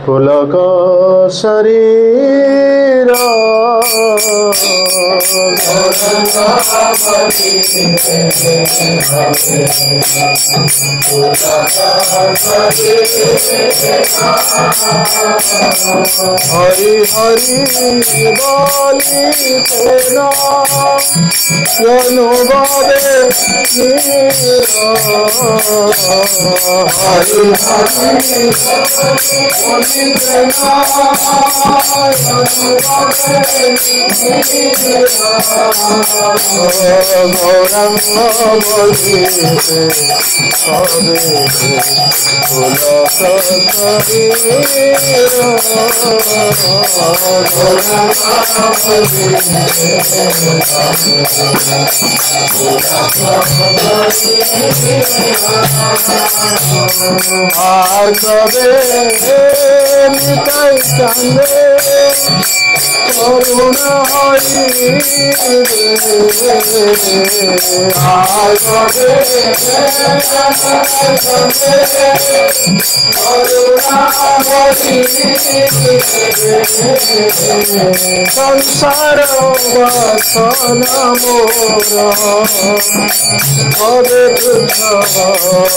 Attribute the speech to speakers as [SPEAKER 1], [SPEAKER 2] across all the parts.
[SPEAKER 1] पुलक शरीर हरि हरि बाली तेरा अनुभावे हरि निताई कांदे करुणा हरि संसार वासन मोर हरे कृष्ण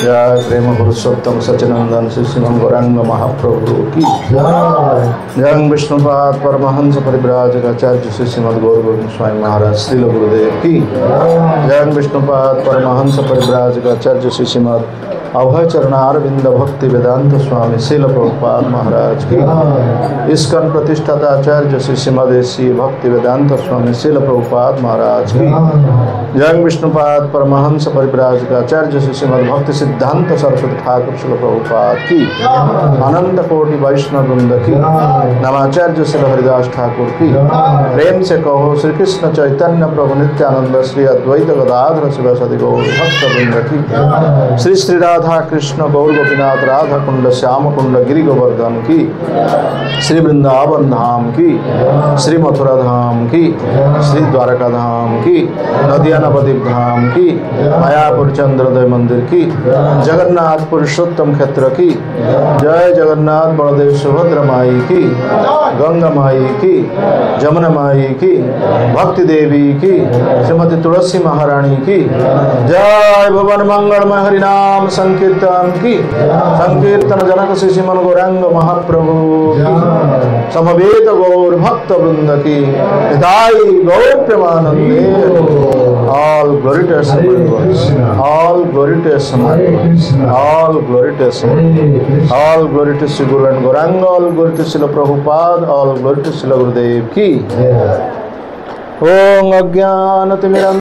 [SPEAKER 2] जय प्रेम पुरुषोत्तम सच्चिदानंद श्रीमन गौरांग महाप्रभु की जय। विष्णुपाद परमहंस परिव्राजक आचार्य श्री श्रीमद गौर गोविंद स्वामी महाराज श्रील गुरुदेव की जय। विष्णुपाद परमहंस परिव्राजक आचार्य श्री श्रीमद अभय चरणारविंद भक्ति वेदांत स्वामी शिल प्रभुपाद महाराज की। इस्कन प्रतिष्ठाता आचार्य श्री श्रीमदेशी भक्ति वेदांत स्वामी शिल प्रभुपाद महाराज की। जय विष्णुपाद परमहंस परिव्राजक आचार्य श्री श्रीमद भक्ति सिद्धांत सरस्वती ठाकुर शिल प्रभुपाद की। अनंत कोटि वैष्णव वृंद की। नमाचार्य श्री हरिदास ठाकुर की। प्रेम से कहो श्री कृष्ण चैतन्य प्रभु नित्यानंद श्री अद्वैत गदाधर शिवासदि गौर भक्त वृंद की। श्री श्री राधा कृष्ण गौर गोपीनाथ राधा कुंड श्याम कुंड गिरि गोवर्धन की। श्री वृंदावन धाम की। श्री मथुरा धाम की। श्री द्वारका धाम की। नदिया नवद्वीप धाम की। मायापुर चंद्रोदय मंदिर की। जगन्नाथ पुरुषोत्तम क्षेत्र की। जय जगन्नाथ बलदेव सुभद्रा माई की। गंगा माई की। जमुना माई की। भक्ति देवी की। श्रीमती तुलसी महारानी की। जय भुवन मंगलमय हरिनाम संकीर्तन की। संकीर्तन जनक श्री श्रीमन गौरांग महाप्रभु की। समवेत गौर भक्त वृंद की। हिताई गौर प्रेमानंदे। All glory to Krishna. All glory to Krishna. All glory to Krishna. All glory to Sri Guru and Gauranga. All glory to Srila Prabhupada. All glory to Srila Gurudev ki. Om Ajnanatimirandasya